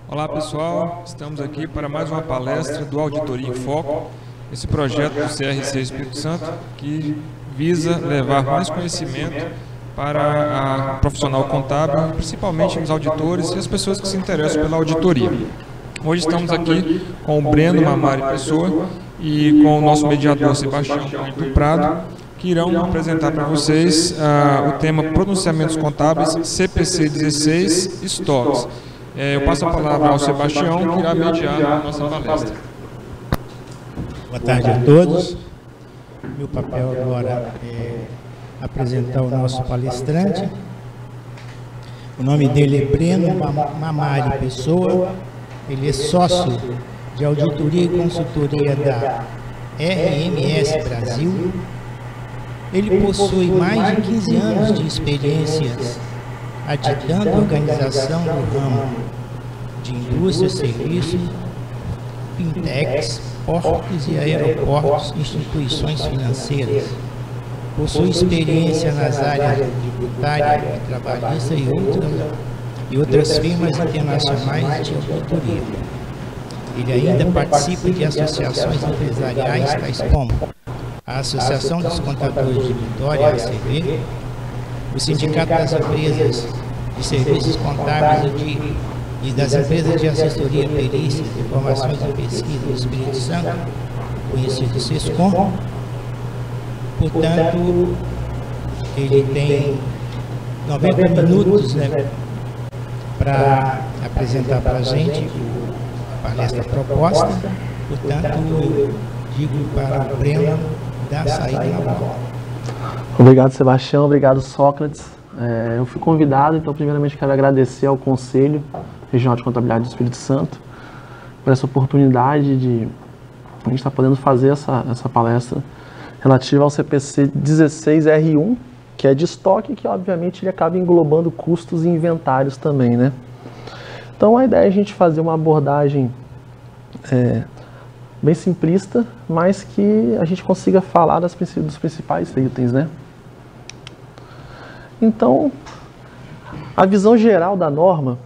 Olá pessoal, estamos aqui para mais uma palestra do Auditoria em Foco, esse projeto do CRC Espírito Santo que visa levar mais conhecimento para a profissional contábil, principalmente os auditores e as pessoas que se interessam pela auditoria. Hoje estamos aqui com o Breno Mamari Pessoa e com o nosso mediador Sebastião do Prado, que irão apresentar para vocês o tema Pronunciamentos Contábeis CPC 16 Estoques. Eu passo a palavra ao Sebastião, que irá mediar a nossa palestra. Boa tarde a todos. Meu papel agora é apresentar o nosso palestrante. O nome dele é Breno Mamari Pessoa. Ele é sócio de auditoria e consultoria da RMS Brasil. Ele possui mais de 15 anos de experiências aditando a organização do ramo de indústria, serviços, fintechs, portos e aeroportos, instituições financeiras. Possui experiência nas áreas tributária, trabalhista e outras firmas internacionais de auditoria. Ele ainda participa de associações empresariais tais como a Associação dos Contadores de Vitória, ACV, o Sindicato das Empresas de Serviços Contábeis e das Empresas de Assessoria, Perícias, Informações e Pesquisa do Espírito Santo, conhecido SESCOM. Portanto, ele tem 90 minutos, para apresentar para a gente a palestra proposta. Portanto, eu digo para o Breno dar saída na bola. Obrigado, Sebastião. Obrigado, Sócrates. Eu fui convidado, então primeiramente quero agradecer ao Conselho Regional de Contabilidade do Espírito Santo por essa oportunidade de a gente estar podendo fazer essa palestra relativa ao CPC 16R1, que é de estoque, que obviamente ele acaba englobando custos e inventários também, né? Então a ideia é a gente fazer uma abordagem bem simplista, mas que a gente consiga falar dos principais itens, né? Então, a visão geral da norma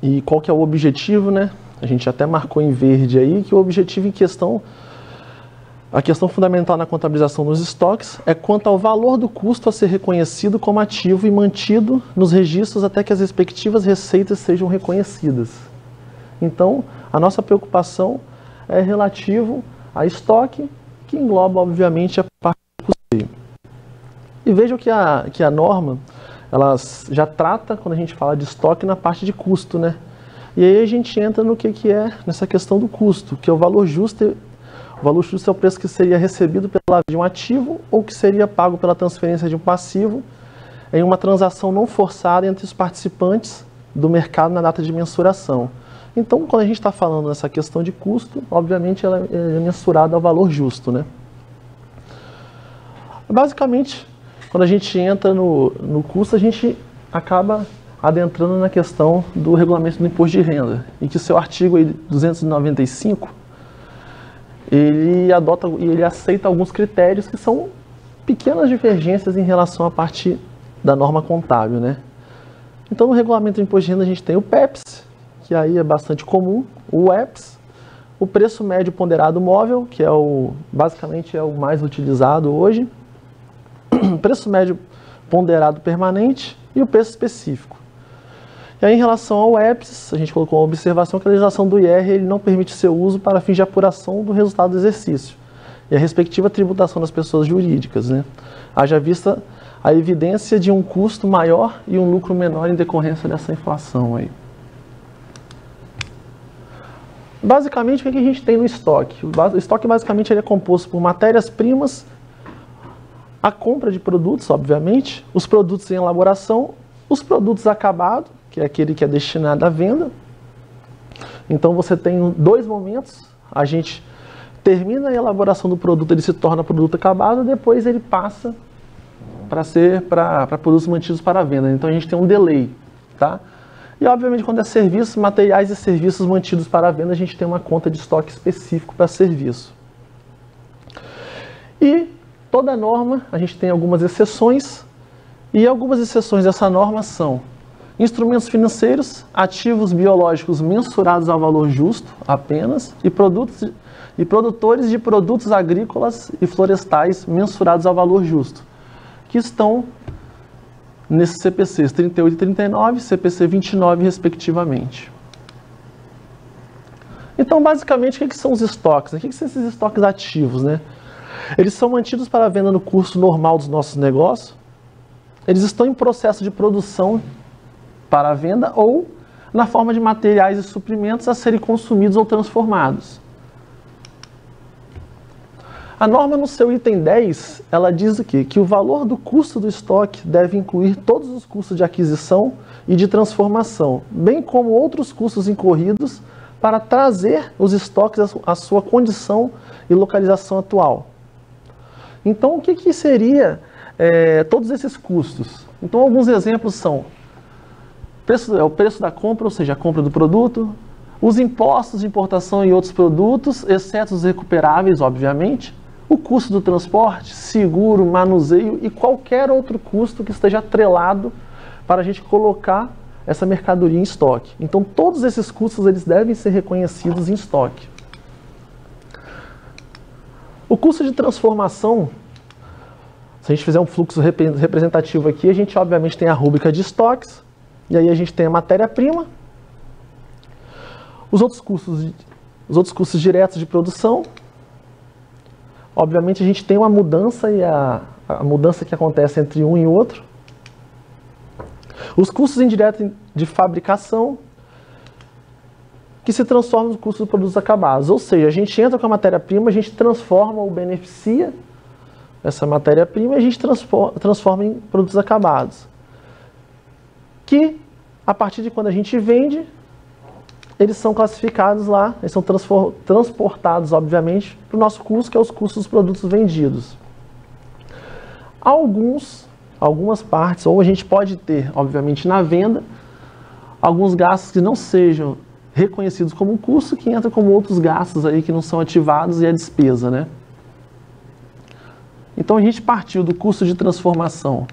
e qual que é o objetivo, né? A gente até marcou em verde aí que o objetivo em questão, a questão fundamental na contabilização dos estoques é quanto ao valor do custo a ser reconhecido como ativo e mantido nos registros até que as respectivas receitas sejam reconhecidas. Então, a nossa preocupação é relativo a estoque, que engloba, obviamente, a parte do custeio. E vejam que a norma, ela já trata, quando a gente fala de estoque, na parte de custo, né? E aí a gente entra no que é nessa questão do custo, que é o valor justo. O valor justo é o preço que seria recebido pela de um ativo ou que seria pago pela transferência de um passivo em uma transação não forçada entre os participantes do mercado na data de mensuração. Então, quando a gente está falando nessa questão de custo, obviamente ela é mensurada ao valor justo, né? Basicamente, quando a gente entra no custo, a gente acaba adentrando na questão do regulamento do imposto de renda, em que seu artigo aí, 295, ele adota e ele aceita alguns critérios que são pequenas divergências em relação à parte da norma contábil, né? Então, no regulamento do imposto de renda, a gente tem o PEPS, que aí é bastante comum, o EPS, o preço médio ponderado móvel, que é basicamente é o mais utilizado hoje, o preço médio ponderado permanente e o preço específico. E aí, em relação ao EPS, a gente colocou uma observação que a legislação do IR ele não permite seu uso para fins de apuração do resultado do exercício e a respectiva tributação das pessoas jurídicas, né? Haja vista a evidência de um custo maior e um lucro menor em decorrência dessa inflação aí. Basicamente, o que a gente tem no estoque? O estoque, basicamente, ele é composto por matérias-primas, a compra de produtos, obviamente, os produtos em elaboração, os produtos acabados, que é aquele que é destinado à venda. Então, você tem dois momentos. A gente termina a elaboração do produto, ele se torna produto acabado, depois ele passa para produtos mantidos para a venda. Então, a gente tem um delay, tá? E, obviamente, quando é serviço, materiais e serviços mantidos para a venda, a gente tem uma conta de estoque específico para serviço. E toda norma, a gente tem algumas exceções, e algumas exceções dessa norma são Instrumentos financeiros, ativos biológicos mensurados ao valor justo apenas e produtores de produtos agrícolas e florestais mensurados ao valor justo, que estão nesses CPCs 38 e 39, CPC 29, respectivamente. Então, basicamente, o que são os estoques? O que são esses estoques ativos, né? Eles são mantidos para a venda no curso normal dos nossos negócios, eles estão em processo de produção para a venda ou na forma de materiais e suprimentos a serem consumidos ou transformados. A norma no seu item 10, ela diz o quê? Que o valor do custo do estoque deve incluir todos os custos de aquisição e de transformação, bem como outros custos incorridos para trazer os estoques à sua condição e localização atual. Então, o que seria todos esses custos? Então, alguns exemplos são o preço da compra, ou seja, a compra do produto, os impostos de importação e outros produtos, exceto os recuperáveis, obviamente, o custo do transporte, seguro, manuseio e qualquer outro custo que esteja atrelado para a gente colocar essa mercadoria em estoque. Então, todos esses custos eles devem ser reconhecidos em estoque. O custo de transformação, se a gente fizer um fluxo representativo aqui, a gente obviamente tem a rúbrica de estoques, e aí a gente tem a matéria-prima, os outros custos diretos de produção. Obviamente a gente tem uma mudança e a mudança que acontece entre um e outro. Os custos indiretos de fabricação, que se transformam no custo dos produtos acabados. Ou seja, a gente entra com a matéria-prima, a gente transforma ou beneficia essa matéria-prima e a gente transforma em produtos acabados. Que, a partir de quando a gente vende, eles são classificados lá, eles são transportados, obviamente, para o nosso custo, que é os custos dos produtos vendidos. Algumas partes, ou a gente pode ter, obviamente, na venda, alguns gastos que não sejam reconhecidos como um custo, que entram como outros gastos aí que não são ativados e a despesa, né? Então, a gente partiu do custo de transformação.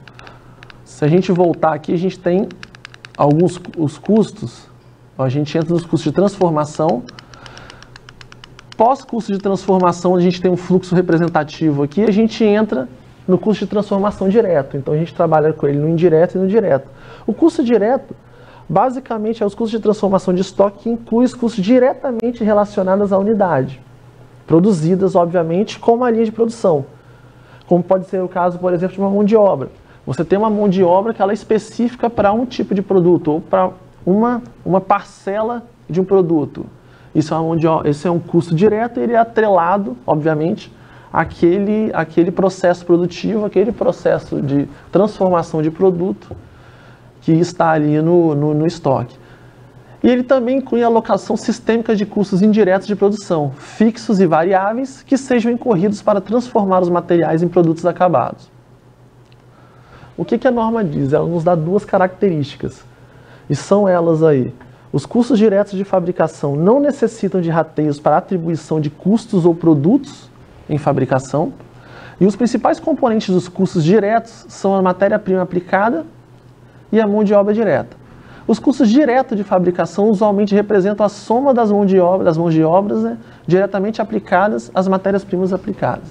Se a gente voltar aqui, a gente tem os custos. A gente entra nos custos de transformação. Pós-custo de transformação, a gente tem um fluxo representativo aqui. A gente entra no custo de transformação direto. Então, a gente trabalha com ele no indireto e no direto. O custo direto, basicamente, é os custos de transformação de estoque, que inclui os custos diretamente relacionados à unidade, produzidas, obviamente, com uma linha de produção. Como pode ser o caso, por exemplo, de uma mão de obra. Você tem uma mão de obra que ela é específica para um tipo de produto ou para uma parcela de um produto. Isso esse é um custo direto e ele é atrelado, obviamente, àquele processo produtivo, aquele processo de transformação de produto que está ali no estoque. E ele também inclui a alocação sistêmica de custos indiretos de produção, fixos e variáveis, que sejam incorridos para transformar os materiais em produtos acabados. O que a norma diz? Ela nos dá duas características, e são elas aí. Os custos diretos de fabricação não necessitam de rateios para atribuição de custos ou produtos em fabricação, e os principais componentes dos custos diretos são a matéria-prima aplicada e a mão de obra direta. Os custos diretos de fabricação usualmente representam a soma das mãos de obras, né, diretamente aplicadas às matérias-primas aplicadas.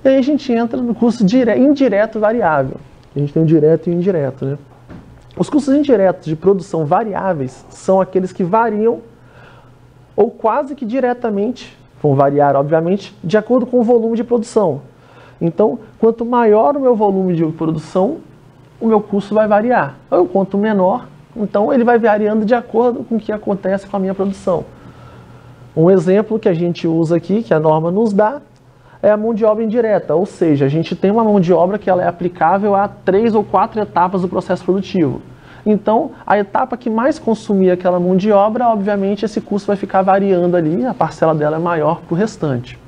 E aí a gente entra no custo indireto variável. A gente tem o direto e o indireto, né? Os custos indiretos de produção variáveis são aqueles que variam ou quase que diretamente, vão variar, obviamente, de acordo com o volume de produção. Então, quanto maior o meu volume de produção, o meu custo vai variar. Ou quanto menor, então ele vai variando de acordo com o que acontece com a minha produção. Um exemplo que a gente usa aqui, que a norma nos dá, é a mão de obra indireta, ou seja, a gente tem uma mão de obra que ela é aplicável a 3 ou 4 etapas do processo produtivo. Então, a etapa que mais consumir aquela mão de obra, obviamente, esse custo vai ficar variando ali, a parcela dela é maior que o restante.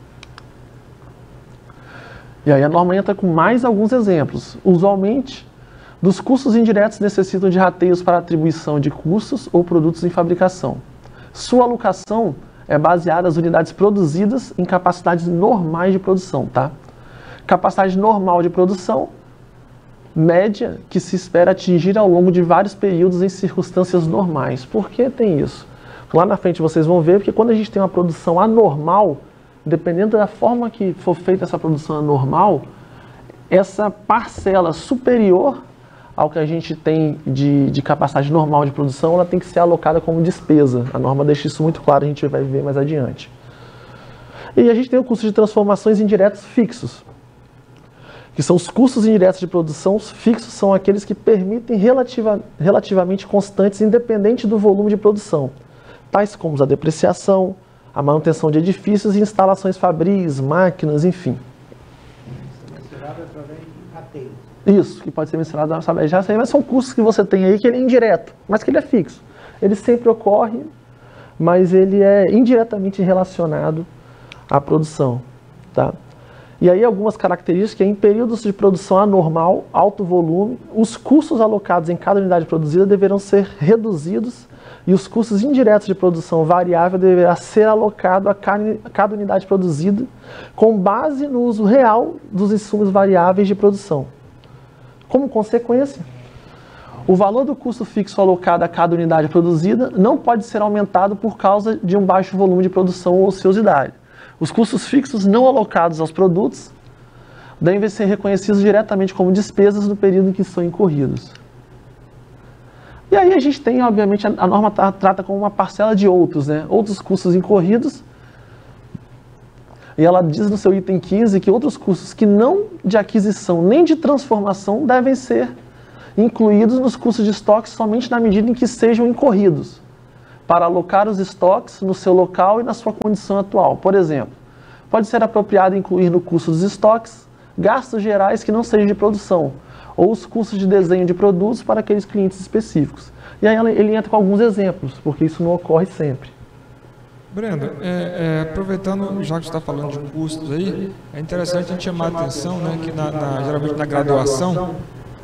E aí a norma entra com mais alguns exemplos. Usualmente, dos custos indiretos necessitam de rateios para atribuição de custos ou produtos em fabricação. Sua alocação é baseada nas unidades produzidas em capacidades normais de produção, tá? Capacidade normal de produção média que se espera atingir ao longo de vários períodos em circunstâncias normais. Por que tem isso? Lá na frente vocês vão ver, porque quando a gente tem uma produção anormal, dependendo da forma que for feita essa produção anormal, essa parcela superior ao que a gente tem de capacidade normal de produção, ela tem que ser alocada como despesa. A norma deixa isso muito claro, a gente vai ver mais adiante. E a gente tem o custo de transformações indiretos fixos, que são os custos indiretos de produção fixos, são aqueles que permitem relativamente constantes, independente do volume de produção, tais como a depreciação, a manutenção de edifícios e instalações fabris, máquinas, enfim. Mensurado através de rateios. Isso, que pode ser mensurado, sabe? Já sei, mas são custos que você tem aí que ele é indireto, mas que ele é fixo. Ele sempre ocorre, mas ele é indiretamente relacionado à produção, tá? E aí algumas características, em períodos de produção anormal, alto volume, os custos alocados em cada unidade produzida deverão ser reduzidos e os custos indiretos de produção variável deverá ser alocado a cada unidade produzida com base no uso real dos insumos variáveis de produção. Como consequência, o valor do custo fixo alocado a cada unidade produzida não pode ser aumentado por causa de um baixo volume de produção ou ociosidade. Os custos fixos não alocados aos produtos devem ser reconhecidos diretamente como despesas no período em que são incorridos. E aí a gente tem, obviamente, a norma trata como uma parcela de outros, né? Outros custos incorridos. E ela diz no seu item 15 que outros custos que não de aquisição nem de transformação devem ser incluídos nos custos de estoque somente na medida em que sejam incorridos, para alocar os estoques no seu local e na sua condição atual. Por exemplo, pode ser apropriado incluir no custo dos estoques gastos gerais que não sejam de produção, ou os custos de desenho de produtos para aqueles clientes específicos. E aí ele entra com alguns exemplos, porque isso não ocorre sempre. Brenda, aproveitando, já que você está falando de custos aí, é interessante a gente chamar a atenção, né, que geralmente na graduação,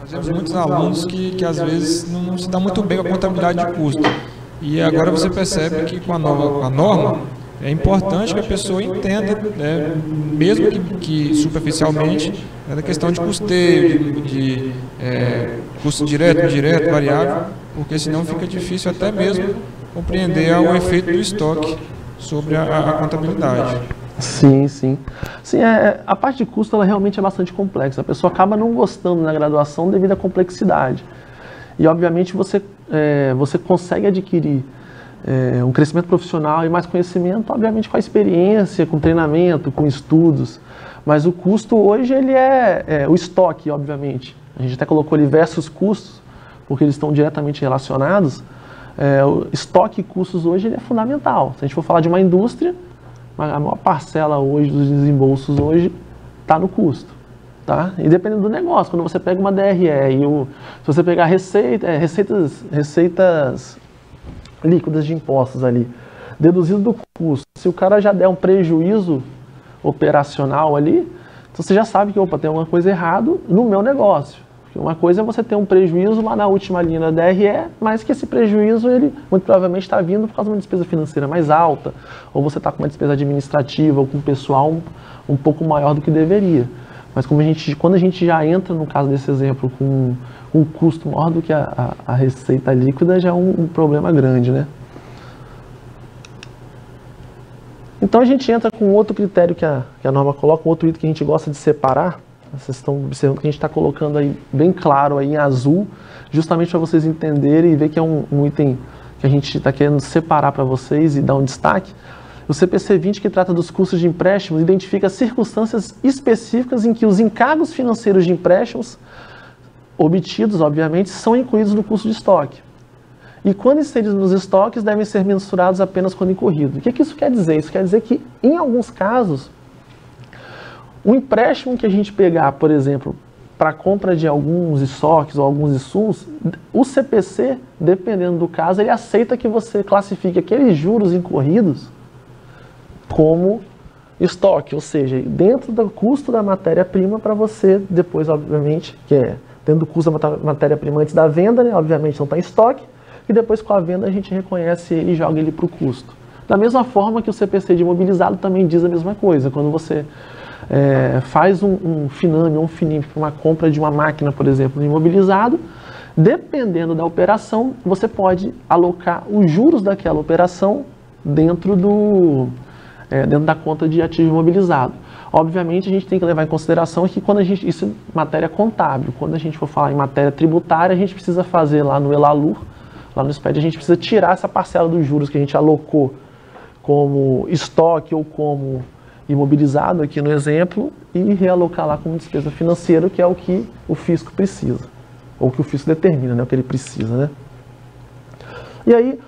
nós temos muitos alunos que às vezes não se dá muito bem com a contabilidade de custo. E agora você percebe que com a norma, é importante que a pessoa entenda, né, mesmo que superficialmente, da questão de custeio, de custo direto, indireto, variável, porque senão fica difícil até mesmo compreender o efeito do estoque sobre a contabilidade. Sim, sim. Sim, a parte de custo ela realmente é bastante complexa. A pessoa acaba não gostando na graduação devido à complexidade. E, obviamente, você consegue adquirir um crescimento profissional e mais conhecimento, obviamente, com a experiência, com treinamento, com estudos. Mas o custo hoje, ele é o estoque, obviamente. A gente até colocou ali versus custos, porque eles estão diretamente relacionados. O estoque e custos hoje ele é fundamental. Se a gente for falar de uma indústria, a maior parcela hoje dos desembolsos hoje está no custo. Tá? E dependendo do negócio, quando você pega uma DRE se você pegar receitas líquidas de impostos ali, deduzido do custo, se o cara já der um prejuízo operacional ali, então você já sabe que, opa, tem alguma coisa errada no meu negócio. Porque uma coisa é você ter um prejuízo lá na última linha da DRE, mas que esse prejuízo, ele muito provavelmente está vindo por causa de uma despesa financeira mais alta, ou você está com uma despesa administrativa, ou com um pessoal um pouco maior do que deveria. Mas quando a gente já entra, no caso desse exemplo, com um custo maior do que a receita líquida, já é um problema grande, né? Então a gente entra com outro critério que a norma coloca, um outro item que a gente gosta de separar. Vocês estão observando que a gente está colocando aí bem claro aí em azul, justamente para vocês entenderem e ver que é um item que a gente está querendo separar para vocês e dar um destaque. O CPC 20, que trata dos custos de empréstimos, identifica circunstâncias específicas em que os encargos financeiros de empréstimos obtidos, obviamente, são incluídos no custo de estoque. E quando inseridos nos estoques, devem ser mensurados apenas quando incorrido. O que isso quer dizer? Isso quer dizer que, em alguns casos, um empréstimo que a gente pegar, por exemplo, para compra de alguns estoques ou alguns insumos, o CPC, dependendo do caso, ele aceita que você classifique aqueles juros incorridos como estoque, ou seja, dentro do custo da matéria-prima para você depois, obviamente, dentro do custo da matéria-prima antes da venda, né, obviamente não está em estoque, e depois com a venda a gente reconhece ele e joga ele para o custo. Da mesma forma que o CPC de imobilizado também diz a mesma coisa, quando você faz um FINAME ou um FINIMP para uma compra de uma máquina, por exemplo, no imobilizado, dependendo da operação, você pode alocar os juros daquela operação dentro da conta de ativo imobilizado. Obviamente, a gente tem que levar em consideração que quando isso é matéria contábil, quando a gente for falar em matéria tributária, a gente precisa fazer lá no ELALUR, lá no SPED, a gente precisa tirar essa parcela dos juros que a gente alocou como estoque ou como imobilizado, aqui no exemplo, e realocar lá como despesa financeira, que é o que o fisco precisa, ou que o fisco determina, né, o que ele precisa, né? E aí,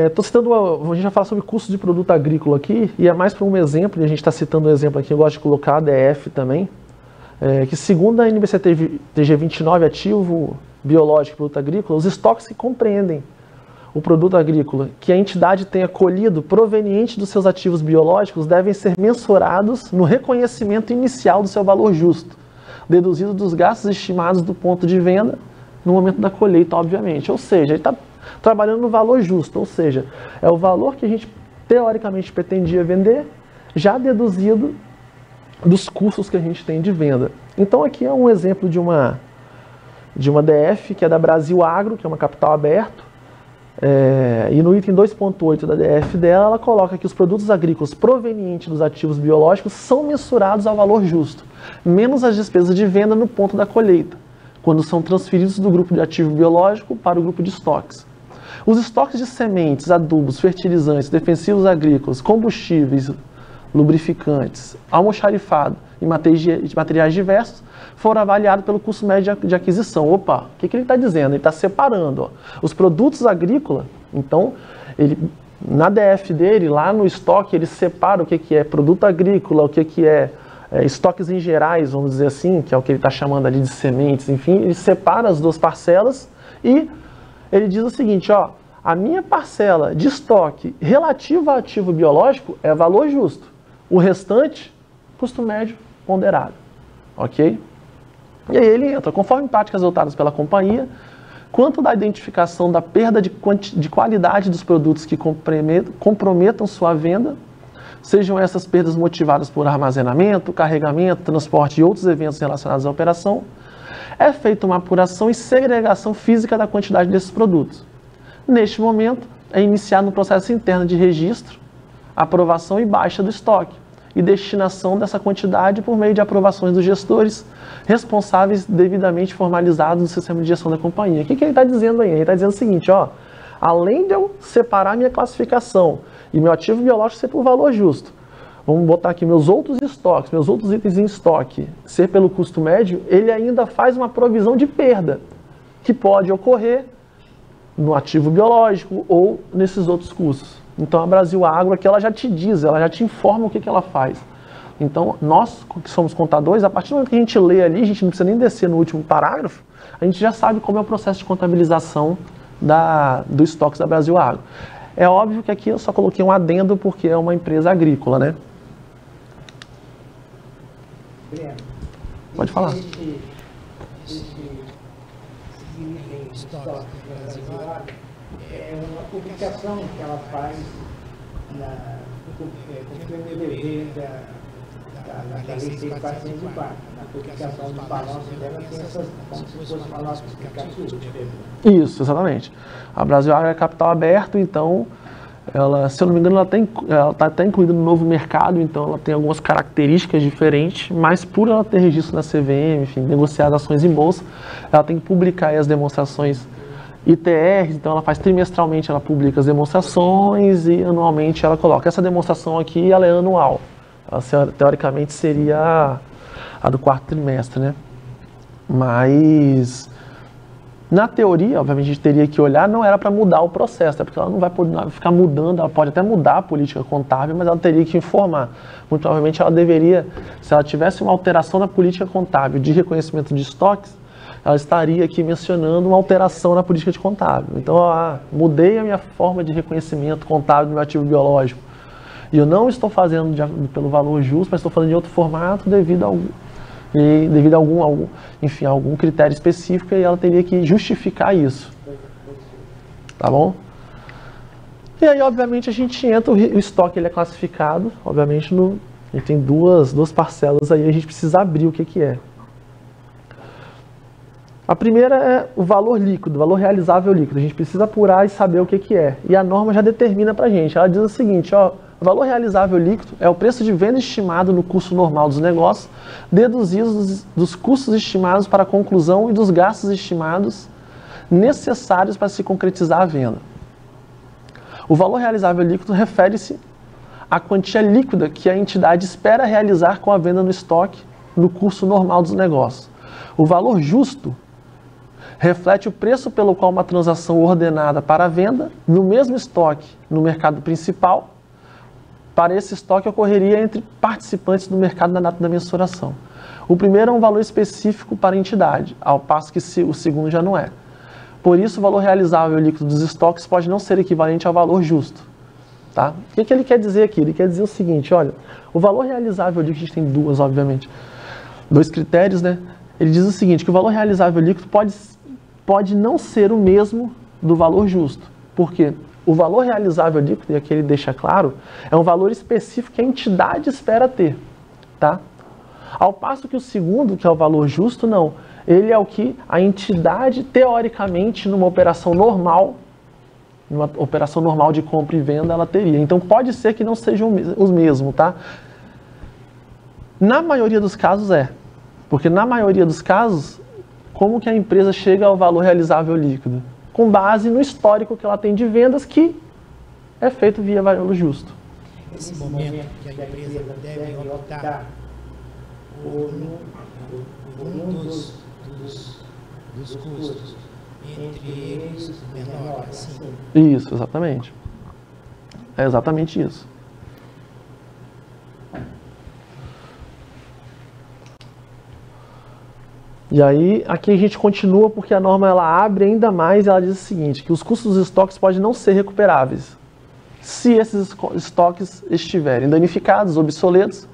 estou citando, a gente já fala sobre custo de produto agrícola aqui, e é mais para um exemplo, e a gente está citando um exemplo aqui, eu gosto de colocar a DF também, que segundo a NBC-TG 29, ativo biológico e produto agrícola, os estoques que compreendem o produto agrícola que a entidade tenha colhido proveniente dos seus ativos biológicos devem ser mensurados no reconhecimento inicial do seu valor justo, deduzido dos gastos estimados do ponto de venda no momento da colheita, obviamente. Ou seja, ele está trabalhando no valor justo, ou seja, é o valor que a gente teoricamente pretendia vender, já deduzido dos custos que a gente tem de venda. Então aqui é um exemplo de uma DF, que é da Brasil Agro, que é uma capital aberto, e no item 2.8 da DF dela, ela coloca que os produtos agrícolas provenientes dos ativos biológicos são mensurados ao valor justo, menos as despesas de venda no ponto da colheita, quando são transferidos do grupo de ativo biológico para o grupo de estoques. Os estoques de sementes, adubos, fertilizantes, defensivos agrícolas, combustíveis, lubrificantes, almoxarifado e materiais diversos foram avaliados pelo custo médio de aquisição. Opa, o que ele está dizendo? Ele está separando, ó, os produtos agrícolas. Então, na DF dele, lá no estoque, ele separa o que é produto agrícola, o que é estoques em gerais, vamos dizer assim, que é o que ele está chamando ali de sementes, enfim, ele separa as duas parcelas e ele diz o seguinte, ó, a minha parcela de estoque relativa ao ativo biológico é valor justo, o restante, custo médio ponderado, ok? E aí ele entra, conforme práticas adotadas pela companhia, quanto da identificação da perda de qualidade dos produtos que comprometam sua venda, sejam essas perdas motivadas por armazenamento, carregamento, transporte e outros eventos relacionados à operação, é feita uma apuração e segregação física da quantidade desses produtos. Neste momento, é iniciado um processo interno de registro, aprovação e baixa do estoque, e destinação dessa quantidade por meio de aprovações dos gestores responsáveis devidamente formalizados no sistema de gestão da companhia. O que ele está dizendo aí? Ele está dizendo o seguinte, ó, além de eu separar minha classificação e meu ativo biológico ser por valor justo, vamos botar aqui meus outros estoques, meus outros itens em estoque, ser pelo custo médio, ele ainda faz uma provisão de perda, que pode ocorrer no ativo biológico ou nesses outros custos. Então a Brasil Agro aqui, ela já te diz, ela já te informa o que ela faz. Então nós, que somos contadores, a partir do momento que a gente lê ali, a gente não precisa nem descer no último parágrafo, a gente já sabe como é o processo de contabilização do estoque da Brasil Agro. É óbvio que aqui eu só coloquei um adendo porque é uma empresa agrícola, né? Breno, pode falar. Esse estoque Brasil Agro é uma publicação que ela faz cumprindo o dever da Lei 6.404. Na publicação dos balanços dela tem essas, como se fosse uma nota explicativa. Isso, exatamente. A Brasil Agro é capital aberto, então ela, se eu não me engano, ela está até incluída no novo mercado, então ela tem algumas características diferentes, mas por ela ter registro na CVM, enfim, negociar ações em bolsa, ela tem que publicar aí as demonstrações ITR, então ela faz trimestralmente, ela publica as demonstrações e anualmente ela coloca. Essa demonstração aqui, ela é anual, ela teoricamente seria a do quarto trimestre, né? Mas na teoria, obviamente, a gente teria que olhar, não era para mudar o processo, porque ela não vai poder ficar mudando, ela pode até mudar a política contábil, mas ela teria que informar. Muito provavelmente ela deveria, se ela tivesse uma alteração na política contábil de reconhecimento de estoques, ela estaria aqui mencionando uma alteração na política de contábil. Então, mudei a minha forma de reconhecimento contábil do meu ativo biológico. E eu não estou fazendo pelo valor justo, mas estou fazendo de outro formato devido a algum critério específico, e ela teria que justificar isso. Tá bom? E aí, obviamente, a gente entra, o estoque ele é classificado, obviamente, A gente tem duas parcelas aí, a gente precisa abrir o que é. A primeira é o valor líquido, o valor realizável líquido. A gente precisa apurar e saber o que é. E a norma já determina pra gente. Ela diz o seguinte, ó, o valor realizável líquido é o preço de venda estimado no curso normal dos negócios, deduzidos dos custos estimados para a conclusão e dos gastos estimados necessários para se concretizar a venda. O valor realizável líquido refere-se à quantia líquida que a entidade espera realizar com a venda no estoque no curso normal dos negócios. O valor justo reflete o preço pelo qual uma transação ordenada para a venda no mesmo estoque no mercado principal, para esse estoque ocorreria entre participantes do mercado na data da mensuração. O primeiro é um valor específico para a entidade, ao passo que o segundo já não é. Por isso, o valor realizável líquido dos estoques pode não ser equivalente ao valor justo. Tá? O que ele quer dizer aqui? Ele quer dizer o seguinte, olha, o valor realizável líquido, a gente tem duas, obviamente, dois critérios, né? Ele diz o seguinte, que o valor realizável líquido pode não ser o mesmo do valor justo. Por quê? O valor realizável líquido, e aqui ele deixa claro, é um valor específico que a entidade espera ter. Tá? Ao passo que o segundo, que é o valor justo, não. Ele é o que a entidade, teoricamente, numa operação normal de compra e venda, ela teria. Então pode ser que não sejam os mesmos, tá? Na maioria dos casos é. Porque na maioria dos casos, como que a empresa chega ao valor realizável líquido? Com base no histórico que ela tem de vendas, que é feito via valor justo. Esse momento que a empresa deve optar por um dos custos, entre eles o menor, assim. Isso, exatamente. É exatamente isso. E aí, aqui a gente continua porque a norma ela abre ainda mais e ela diz o seguinte, que os custos dos estoques podem não ser recuperáveis se esses estoques estiverem danificados, obsoletos,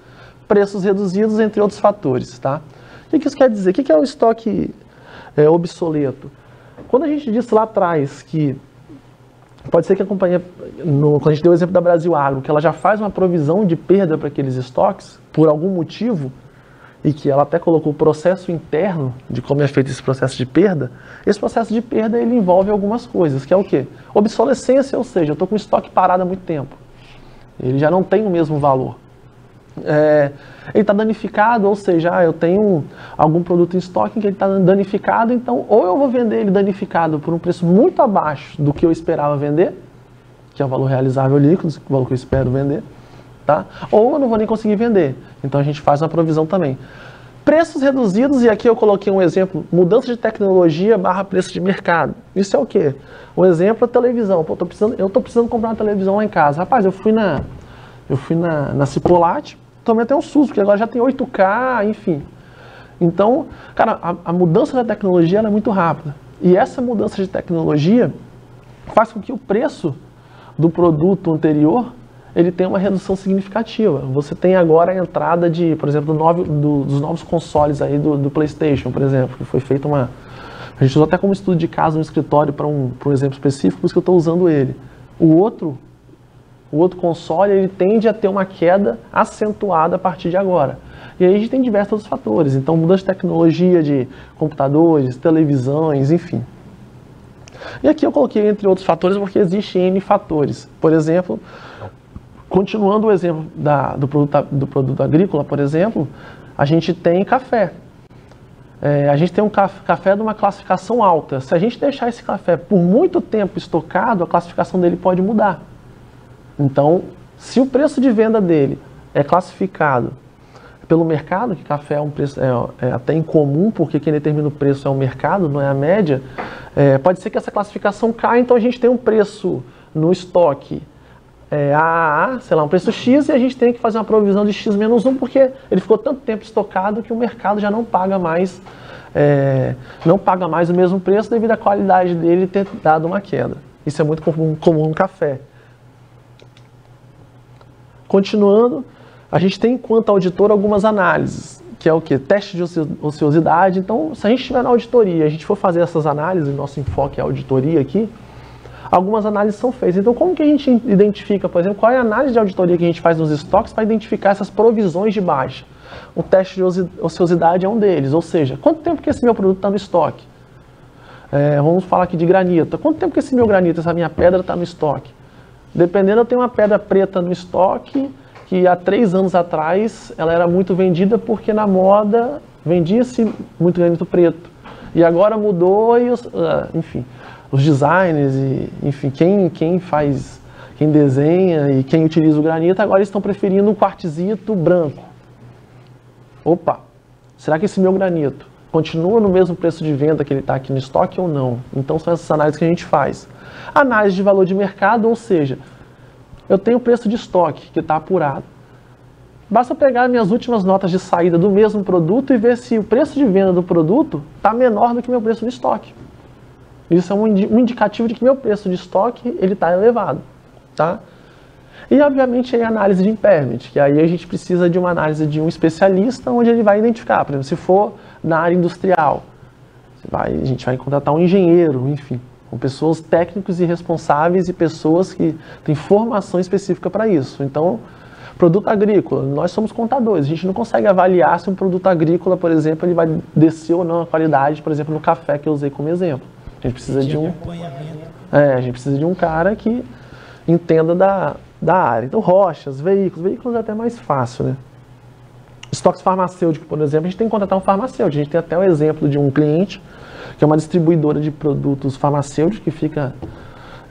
preços reduzidos, entre outros fatores. Tá? O que isso quer dizer? O que é o estoque obsoleto? Quando a gente disse lá atrás que pode ser que a companhia, quando a gente deu o exemplo da Brasil Agro, que ela já faz uma provisão de perda para aqueles estoques, por algum motivo, e que ela até colocou o processo interno de como é feito esse processo de perda, esse processo de perda ele envolve algumas coisas, que é o quê? Obsolescência, ou seja, eu estou com o estoque parado há muito tempo. Ele já não tem o mesmo valor. Ele está danificado, ou seja, eu tenho algum produto em estoque que ele está danificado, então ou eu vou vender ele danificado por um preço muito abaixo do que eu esperava vender, que é o valor realizável líquido, o valor que eu espero vender, tá? Ou eu não vou nem conseguir vender. Então a gente faz uma provisão também. Preços reduzidos, e aqui eu coloquei um exemplo, mudança de tecnologia / preço de mercado. Isso é o quê? Um exemplo é a televisão. Pô, eu tô precisando comprar uma televisão lá em casa. Rapaz, eu fui na Cipollati, tomei até um susto, porque agora já tem 8K, enfim. Então, cara, a mudança da tecnologia ela é muito rápida. E essa mudança de tecnologia faz com que o preço do produto anterior ele tem uma redução significativa. Você tem agora a entrada de, por exemplo, dos novos consoles aí do PlayStation, por exemplo, que foi feita uma... A gente usou até como estudo de caso no escritório para um exemplo específico, por isso que eu estou usando ele. O outro console, ele tende a ter uma queda acentuada a partir de agora. E aí a gente tem diversos outros fatores. Então, mudança de tecnologia de computadores, televisões, enfim. E aqui eu coloquei entre outros fatores porque existe N fatores. Por exemplo... Continuando o exemplo do produto agrícola, por exemplo, a gente tem café. A gente tem um café de uma classificação alta. Se a gente deixar esse café por muito tempo estocado, a classificação dele pode mudar. Então, se o preço de venda dele é classificado pelo mercado, que café é um preço até incomum, porque quem determina o preço é o mercado, não é a média, pode ser que essa classificação caia, então a gente tem um preço no estoque AAA, sei lá, um preço X, e a gente tem que fazer uma provisão de X-1, porque ele ficou tanto tempo estocado que o mercado já não paga mais o mesmo preço devido à qualidade dele ter dado uma queda. Isso é muito comum no café. Continuando, a gente tem, enquanto auditor, algumas análises, que é o quê? Teste de ociosidade. Então, se a gente estiver na auditoria, a gente for fazer essas análises, nosso enfoque é a auditoria aqui, algumas análises são feitas. Então, como que a gente identifica, por exemplo, qual é a análise de auditoria que a gente faz nos estoques para identificar essas provisões de baixa? O teste de ociosidade é um deles, ou seja, quanto tempo que esse meu produto está no estoque? Vamos falar aqui de granito. Quanto tempo que esse meu granito, essa minha pedra está no estoque? Dependendo, eu tenho uma pedra preta no estoque, que há 3 anos atrás ela era muito vendida porque na moda vendia-se muito granito preto. E agora mudou e, enfim, os designers, e, enfim, quem desenha e quem utiliza o granito, agora estão preferindo um quartzito branco. Opa, será que esse meu granito continua no mesmo preço de venda que ele está aqui no estoque ou não? Então são essas análises que a gente faz. Análise de valor de mercado, ou seja, eu tenho o preço de estoque que está apurado. Basta pegar minhas últimas notas de saída do mesmo produto e ver se o preço de venda do produto está menor do que o meu preço de estoque. Isso é um indicativo de que meu preço de estoque está elevado. Tá? E, obviamente, a análise de impairment, que aí a gente precisa de uma análise de um especialista, onde ele vai identificar, por exemplo, se for na área industrial, a gente vai contratar um engenheiro, enfim, com pessoas técnicos e responsáveis e pessoas que têm formação específica para isso. Então, produto agrícola, nós somos contadores, a gente não consegue avaliar se um produto agrícola, por exemplo, ele vai descer ou não a qualidade, por exemplo, no café que eu usei como exemplo. A gente precisa de um... a gente precisa de um cara que entenda da área. Então, rochas, veículos é até mais fácil, né? Estoques farmacêuticos, por exemplo, a gente tem que contratar um farmacêutico. A gente tem até o exemplo de um cliente, que é uma distribuidora de produtos farmacêuticos, que fica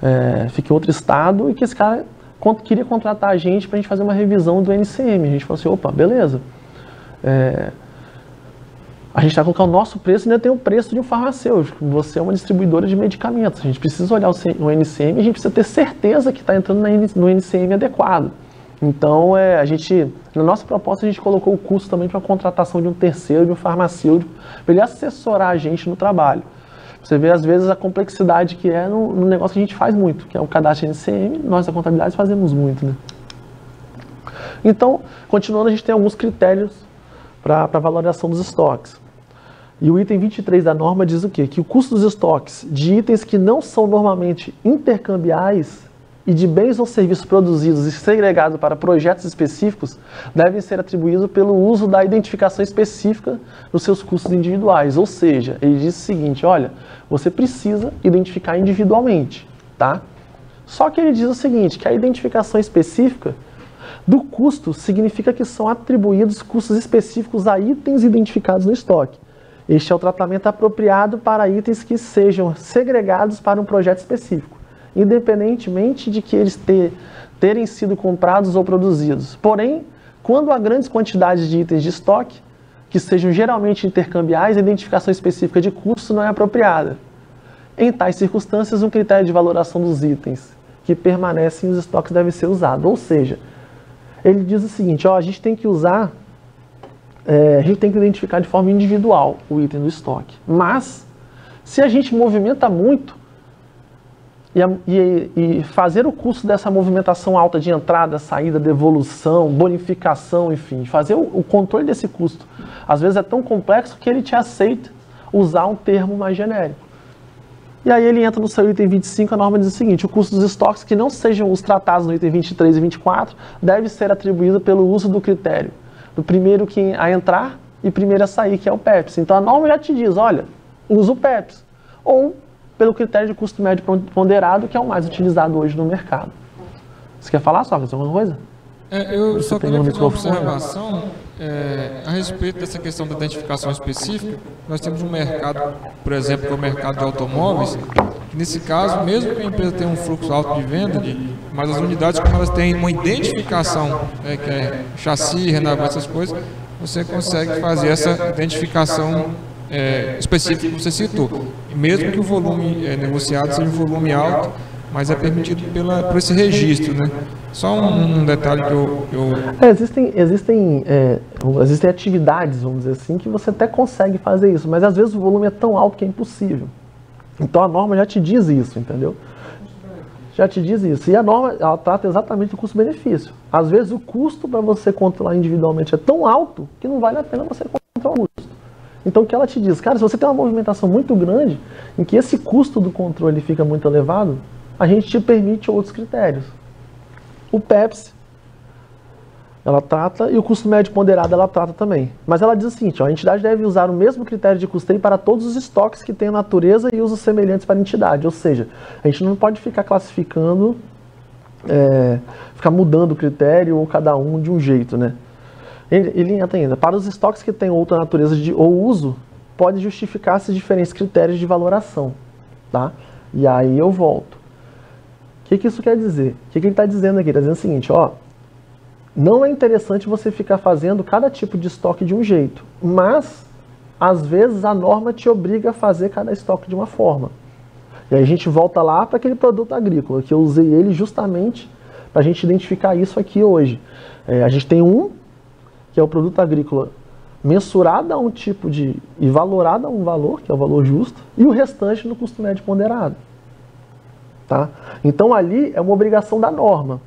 em outro estado, e que esse cara queria contratar a gente para a gente fazer uma revisão do NCM. A gente falou assim, opa, beleza. A gente vai colocar o nosso preço e ainda tem o preço de um farmacêutico. Você é uma distribuidora de medicamentos. A gente precisa olhar o NCM e a gente precisa ter certeza que está entrando no NCM adequado. Então, na nossa proposta, a gente colocou o custo também para a contratação de um terceiro, de um farmacêutico, para ele assessorar a gente no trabalho. Você vê, às vezes, a complexidade que é no negócio que a gente faz muito, que é o cadastro NCM, nós da contabilidade fazemos muito, né? Então, continuando, a gente tem alguns critérios para a valoração dos estoques. E o item 23 da norma diz o quê? Que o custo dos estoques de itens que não são normalmente intercambiais e de bens ou serviços produzidos e segregados para projetos específicos devem ser atribuídos pelo uso da identificação específica nos seus custos individuais. Ou seja, ele diz o seguinte, olha, você precisa identificar individualmente, tá? Só que ele diz o seguinte, que a identificação específica do custo significa que são atribuídos custos específicos a itens identificados no estoque. Este é o tratamento apropriado para itens que sejam segregados para um projeto específico, independentemente de que eles terem sido comprados ou produzidos. Porém, quando há grandes quantidades de itens de estoque, que sejam geralmente intercambiais, a identificação específica de custo não é apropriada. Em tais circunstâncias, um critério de valoração dos itens que permanecem nos estoques deve ser usado. Ou seja, ele diz o seguinte, a gente tem que usar... a gente tem que identificar de forma individual o item do estoque. Mas, se a gente movimenta muito e fazer o custo dessa movimentação alta de entrada, saída, devolução, bonificação, enfim, fazer o controle desse custo, às vezes é tão complexo que ele te aceita usar um termo mais genérico. E aí ele entra no seu item 25, a norma diz o seguinte, o custo dos estoques que não sejam os tratados no item 23 e 24 deve ser atribuído pelo uso do critério do primeiro a entrar e primeiro a sair, que é o PEPS. Então a norma já te diz, olha, usa o PEPS. Ou pelo critério de custo médio ponderado, que é o mais utilizado hoje no mercado. Você quer falar, Sócrates, alguma coisa? Eu só queria fazer uma observação a respeito dessa questão da identificação específica. Nós temos um mercado, por exemplo, que é o mercado de automóveis, que nesse caso, mesmo que a empresa tenha um fluxo alto de venda, mas as unidades, como elas têm uma identificação, que é chassi, Renault, essas coisas, você consegue fazer essa identificação específica que você citou. E mesmo que o volume negociado seja um volume alto, mas é permitido por esse registro, né? Só um detalhe que existem atividades, vamos dizer assim, que você até consegue fazer isso, mas às vezes o volume é tão alto que é impossível. Então a norma já te diz isso, entendeu? Já te diz isso. E a norma, ela trata exatamente do custo-benefício. Às vezes o custo para você controlar individualmente é tão alto que não vale a pena você controlar o custo. Então o que ela te diz? Cara, se você tem uma movimentação muito grande, em que esse custo do controle fica muito elevado, a gente te permite outros critérios. O PEPS, ela trata, e o custo médio ponderado ela trata também. Mas ela diz o seguinte, ó, a entidade deve usar o mesmo critério de custeio para todos os estoques que têm natureza e usos semelhantes para a entidade. Ou seja, a gente não pode ficar classificando, ficar mudando o critério ou cada um de um jeito, né? Ele entra ainda. Para os estoques que têm outra natureza ou uso, pode justificar-se diferentes critérios de valoração. Tá? E aí eu volto. O que isso quer dizer? O que ele está dizendo aqui? Ele está dizendo o seguinte, ó, não é interessante você ficar fazendo cada tipo de estoque de um jeito, mas, às vezes, a norma te obriga a fazer cada estoque de uma forma. E aí a gente volta lá para aquele produto agrícola, que eu usei ele justamente para a gente identificar isso aqui hoje. A gente tem que é o produto agrícola mensurado a um tipo de... e valorado a um valor, que é o valor justo, e o restante no custo médio ponderado. Tá? Então ali é uma obrigação da norma.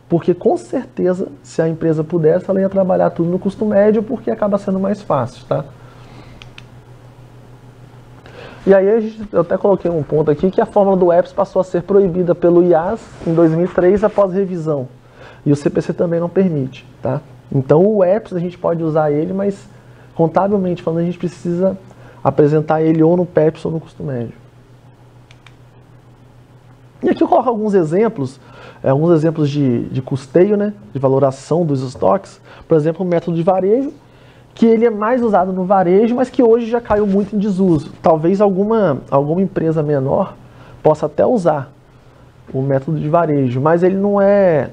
Porque, com certeza, se a empresa pudesse, ela ia trabalhar tudo no custo médio, porque acaba sendo mais fácil, tá? E aí, eu até coloquei um ponto aqui, que a fórmula do EPS passou a ser proibida pelo IAS em 2003, após revisão. E o CPC também não permite, tá? Então, o EPS, a gente pode usar ele, mas, contabilmente falando, a gente precisa apresentar ele ou no PEPS ou no custo médio. E aqui eu coloco alguns exemplos de custeio, né, de valoração dos estoques. Por exemplo, o método de varejo, que ele é mais usado no varejo, mas que hoje já caiu muito em desuso. Talvez alguma empresa menor possa até usar o método de varejo, mas ele não é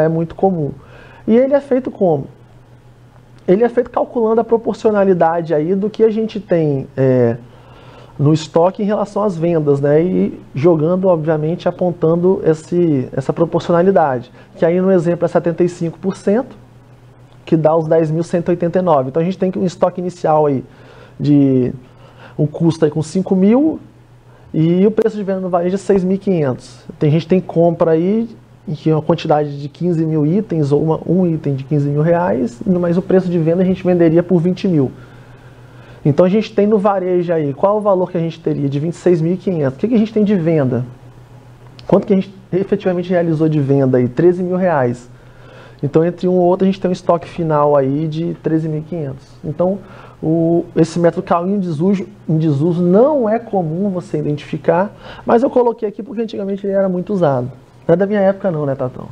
muito comum. E ele é feito como? Ele é feito calculando a proporcionalidade aí do que a gente tem no estoque em relação às vendas, né? E jogando, obviamente, apontando essa proporcionalidade. Que aí no exemplo é 75%, que dá os 10.189. Então a gente tem um estoque inicial aí de um custo aí com 5.000 e o preço de venda no varejo é 6.500. A gente tem compra aí em uma quantidade de 15.000 itens ou um item de 15.000 reais, mas o preço de venda a gente venderia por 20.000. Então a gente tem no varejo aí, qual é o valor que a gente teria? De 26.500. O que a gente tem de venda? Quanto que a gente efetivamente realizou de venda aí? 13.000 reais. Então entre um ou outro a gente tem um estoque final aí de 13.500. Então esse método caiu em desuso não é comum você identificar, mas eu coloquei aqui porque antigamente ele era muito usado. Não é da minha época não, né, Tatão?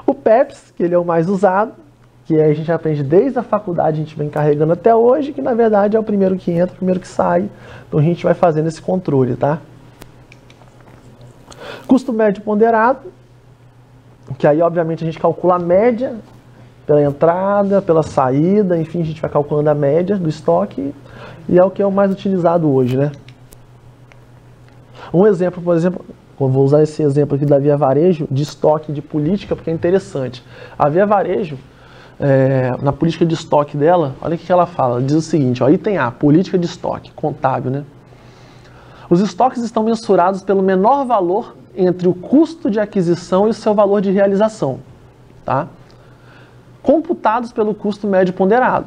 O PEPS, que ele é o mais usado, que a gente aprende desde a faculdade, a gente vem carregando até hoje, que na verdade é o primeiro que entra, o primeiro que sai. Então a gente vai fazendo esse controle, tá? Custo médio ponderado, que aí obviamente a gente calcula a média pela entrada, pela saída, enfim, a gente vai calculando a média do estoque e é o que é o mais utilizado hoje, né? Um exemplo, por exemplo, eu vou usar esse exemplo aqui da Via Varejo, de estoque de política, porque é interessante. A Via Varejo, na política de estoque dela, olha o que ela fala, ela diz o seguinte, ó, item A, política de estoque, contábil, né? Os estoques estão mensurados pelo menor valor entre o custo de aquisição e o seu valor de realização, tá? Computados pelo custo médio ponderado.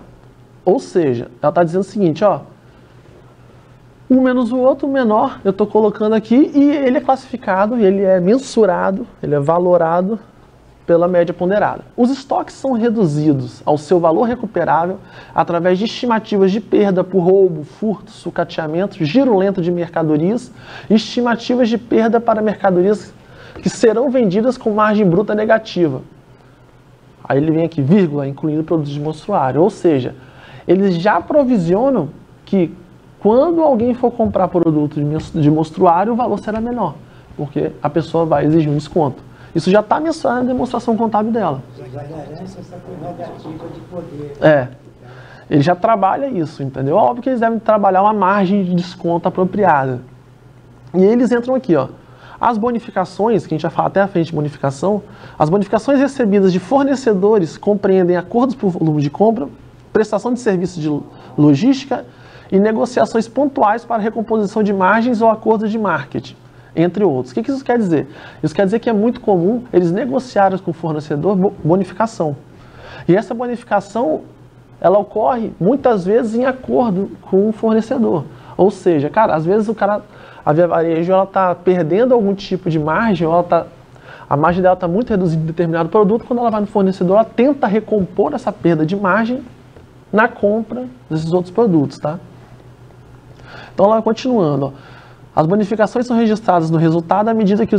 Ou seja, ela está dizendo o seguinte, ó, um menos o outro, o menor, eu estou colocando aqui, e ele é classificado, ele é mensurado, ele é valorado pela média ponderada. Os estoques são reduzidos ao seu valor recuperável através de estimativas de perda por roubo, furto, sucateamento, giro lento de mercadorias e estimativas de perda para mercadorias que serão vendidas com margem bruta negativa. Aí ele vem aqui, vírgula, incluindo produtos de mostruário. Ou seja, eles já provisionam que quando alguém for comprar produto de mostruário, o valor será menor, porque a pessoa vai exigir um desconto. Isso já está mensurado na demonstração contábil dela. Já garante essa prerrogativa de poder. Ele já trabalha isso, entendeu? Óbvio que eles devem trabalhar uma margem de desconto apropriada. E eles entram aqui, ó. As bonificações, que a gente vai falar até a frente de bonificação, as bonificações recebidas de fornecedores compreendem acordos por volume de compra, prestação de serviços de logística e negociações pontuais para recomposição de margens ou acordos de marketing, entre outros. O que isso quer dizer? Isso quer dizer que é muito comum eles negociarem com o fornecedor bonificação. E essa bonificação, ela ocorre muitas vezes em acordo com o fornecedor. Ou seja, cara, às vezes a Via Varejo, ela está perdendo algum tipo de margem, ou a margem dela está muito reduzida em determinado produto, quando ela vai no fornecedor, ela tenta recompor essa perda de margem na compra desses outros produtos, tá? Então, lá continuando, ó. As bonificações são registradas no resultado à medida que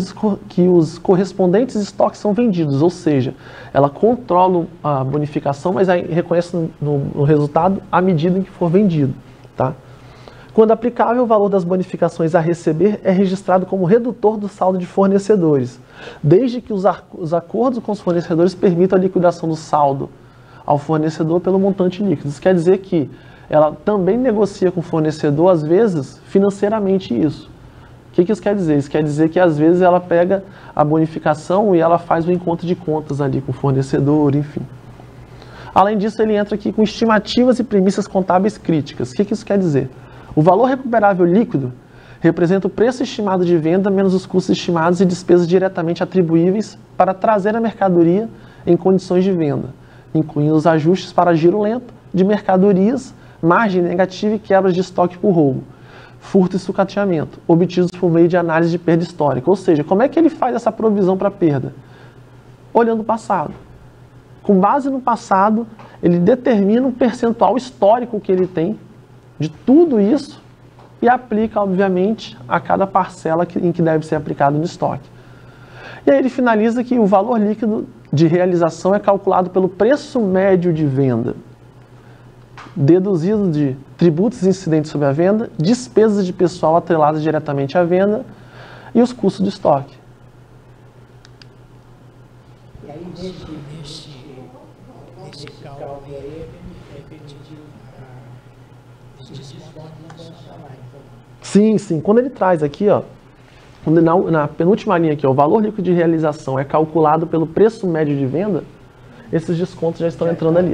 os correspondentes estoques são vendidos, ou seja, ela controla a bonificação, mas aí reconhece no resultado à medida em que for vendido, tá? Quando aplicável, o valor das bonificações a receber é registrado como redutor do saldo de fornecedores, desde que os acordos com os fornecedores permitam a liquidação do saldo ao fornecedor pelo montante líquido. Isso quer dizer que ela também negocia com o fornecedor, às vezes, financeiramente isso. O que isso quer dizer? Isso quer dizer que, às vezes, ela pega a bonificação e ela faz o encontro de contas ali com o fornecedor, enfim. Além disso, ele entra aqui com estimativas e premissas contábeis críticas. O que isso quer dizer? O valor recuperável líquido representa o preço estimado de venda menos os custos estimados e despesas diretamente atribuíveis para trazer a mercadoria em condições de venda, incluindo os ajustes para giro lento de mercadorias, margem negativa e quebras de estoque por roubo, furto e sucateamento, obtidos por meio de análise de perda histórica. Ou seja, como é que ele faz essa provisão para perda? Olhando o passado. Com base no passado, ele determina um percentual histórico que ele tem de tudo isso e aplica, obviamente, a cada parcela em que deve ser aplicado no estoque. E aí ele finaliza que o valor líquido de realização é calculado pelo preço médio de venda, deduzido de tributos incidentes sobre a venda, despesas de pessoal atreladas diretamente à venda e os custos do estoque. E aí, nesse cálculo aí, é permitido esses descontos não vão chamar, então. Sim. Quando ele traz aqui, ó, na penúltima linha aqui, ó, o valor líquido de realização é calculado pelo preço médio de venda, esses descontos já estão entrando ali.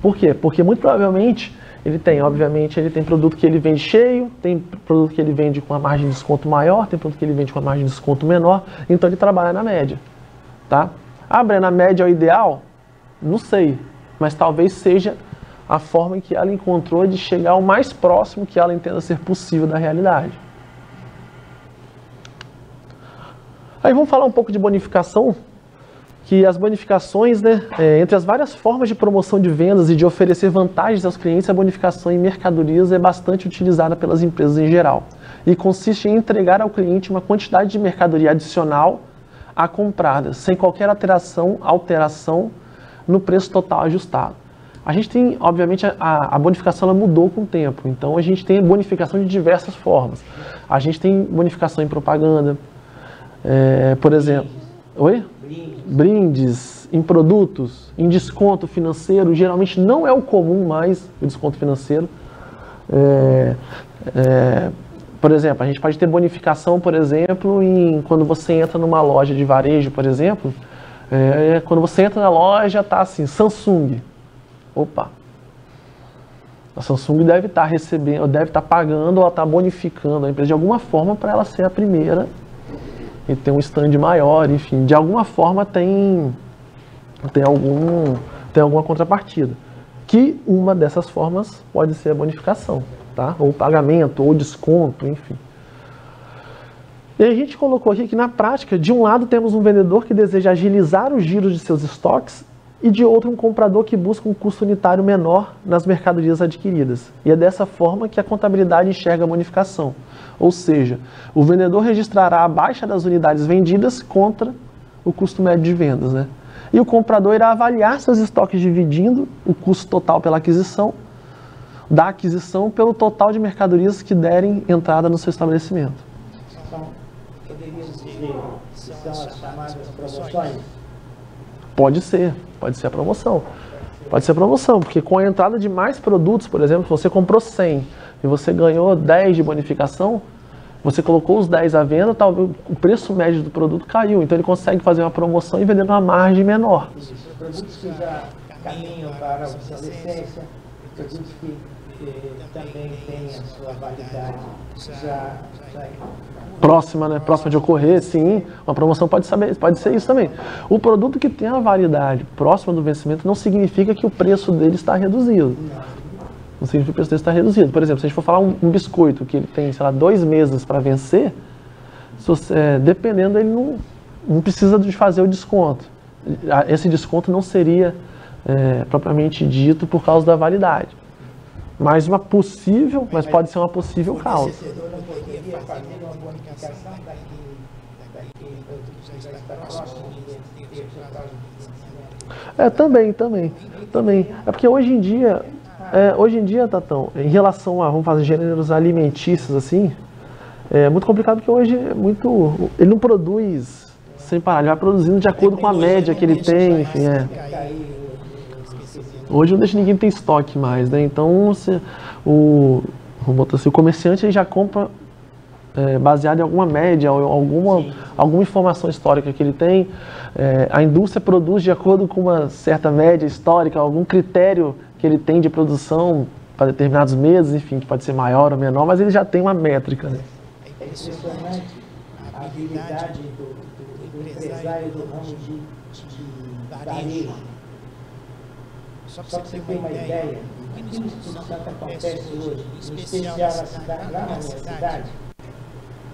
Por quê? Porque muito provavelmente obviamente, ele tem produto que ele vende cheio, tem produto que ele vende com a margem de desconto maior, tem produto que ele vende com a margem de desconto menor, então ele trabalha na média, tá? Ah, Breno, a média é o ideal? Não sei, mas talvez seja a forma em que ela encontrou de chegar ao mais próximo que ela entenda ser possível da realidade. Aí vamos falar um pouco de bonificação, que as bonificações, né, entre as várias formas de promoção de vendas e de oferecer vantagens aos clientes, a bonificação em mercadorias é bastante utilizada pelas empresas em geral e consiste em entregar ao cliente uma quantidade de mercadoria adicional a comprada, sem qualquer alteração no preço total ajustado. A gente tem, obviamente, a bonificação ela mudou com o tempo, então a gente tem bonificação de diversas formas. A gente tem bonificação em propaganda, por exemplo... Oi? Brindes, em produtos, em desconto financeiro, geralmente não é o comum mais o desconto financeiro. Por exemplo, a gente pode ter bonificação, por exemplo, quando você entra numa loja de varejo, por exemplo, quando você entra na loja, tá assim, Samsung. Opa! A Samsung deve estar recebendo, deve estar pagando ou está bonificando a empresa de alguma forma para ela ser a primeira e ter um stand maior, enfim, de alguma forma tem alguma contrapartida. Que uma dessas formas pode ser a bonificação, tá? Ou pagamento, ou desconto, enfim. E a gente colocou aqui que na prática, de um lado temos um vendedor que deseja agilizar o giro de seus estoques e de outro um comprador que busca um custo unitário menor nas mercadorias adquiridas. E é dessa forma que a contabilidade enxerga a bonificação. Ou seja, o vendedor registrará a baixa das unidades vendidas contra o custo médio de vendas, né? E o comprador irá avaliar seus estoques dividindo o custo total da aquisição pelo total de mercadorias que derem entrada no seu estabelecimento. Então, poderia dizer que são as chamadas promoções? Pode ser a promoção. Pode ser a promoção, porque com a entrada de mais produtos, por exemplo, se você comprou 100 e você ganhou 10 de bonificação, você colocou os 10 à venda, talvez o preço médio do produto caiu, então ele consegue fazer uma promoção e vender numa margem menor. Isso, produtos que já caminham para a obsolescência, produtos que também têm a sua validade já próxima, né? Próxima de ocorrer, sim. Uma promoção pode ser isso também. O produto que tem a validade próxima do vencimento não significa que o preço dele está reduzido. não significa que o preço dele está reduzido. Por exemplo, se a gente for falar um biscoito que ele tem, sei lá, 2 meses para vencer, dependendo, ele não precisa de fazer o desconto. Esse desconto não seria propriamente dito por causa da validade. Mas pode ser uma possível causa. Também. É porque hoje em dia, Tatão, em relação a, vamos fazer, gêneros alimentícios, assim, é muito complicado porque hoje ele não produz sem parar, ele vai produzindo de acordo com a média que ele tem, enfim, Hoje não deixa ninguém ter estoque mais, né? Então, o comerciante ele já compra baseado em alguma média, alguma informação histórica que ele tem. A indústria produz de acordo com uma certa média histórica, algum critério que ele tem de produção para determinados meses, enfim, que pode ser maior ou menor, mas ele já tem uma métrica, né? É impressionante a habilidade do empresário do ramo de varejo. Só para você ter uma ideia, o que no Espírito Santo acontece hoje, em especial lá na minha cidade,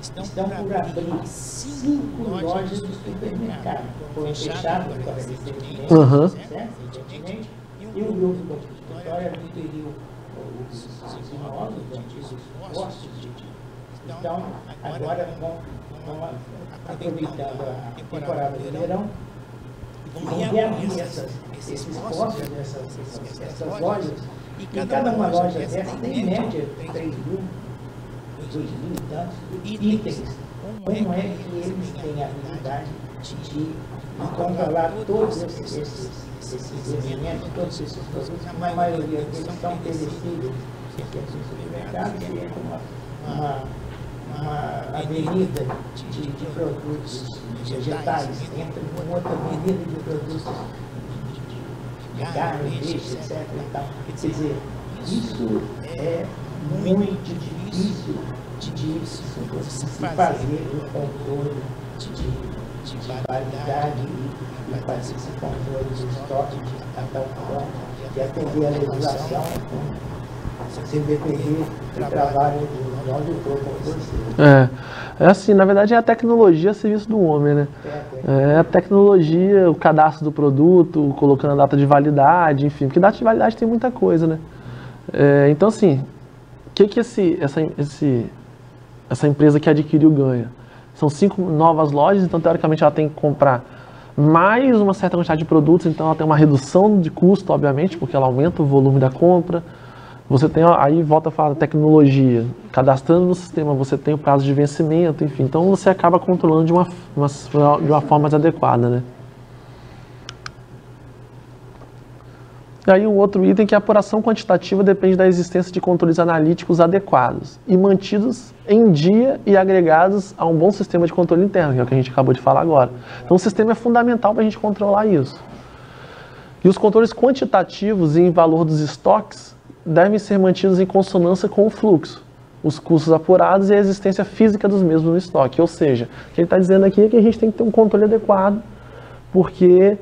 estão por abrir 5 lojas de supermercado. Foram fechadas agora recentemente, e o grupo do escritório adquiriu os imóveis, os postos. Então, agora vão aproveitando a temporada do verão, vão reabrir esses postos, essas lojas, e cada uma loja dessa tem em média 3.000, 2.000 e tantos itens. Como é que eles têm a habilidade de controlar todos esses elementos, todos esses produtos? A maioria deles são perecíveis. Supermercados e uma avenida de produtos vegetais, entra uma outra avenida de produtos de carne, peixe, etc. Então, quer dizer, isso é muito difícil de se fazer o controle de validade e fazer esse controle de estoque de tal forma de atender a legislação sem depender do trabalho do auditor como você. É assim, na verdade é a tecnologia a serviço do homem, né? É a tecnologia, o cadastro do produto, colocando a data de validade, enfim, porque data de validade tem muita coisa, né? Então assim, o que essa empresa que adquiriu ganha? São 5 novas lojas, então teoricamente ela tem que comprar mais uma certa quantidade de produtos, então ela tem uma redução de custo, obviamente, porque ela aumenta o volume da compra. Você tem, aí volta a falar da tecnologia, cadastrando no sistema, você tem o prazo de vencimento, enfim, então você acaba controlando de uma forma mais adequada, né? E aí um outro item que a apuração quantitativa depende da existência de controles analíticos adequados e mantidos em dia e agregados a um bom sistema de controle interno, que é o que a gente acabou de falar agora. Então o sistema é fundamental para a gente controlar isso. E os controles quantitativos em valor dos estoques devem ser mantidos em consonância com o fluxo, os custos apurados e a existência física dos mesmos no estoque. Ou seja, o que ele está dizendo aqui é que a gente tem que ter um controle adequado, porque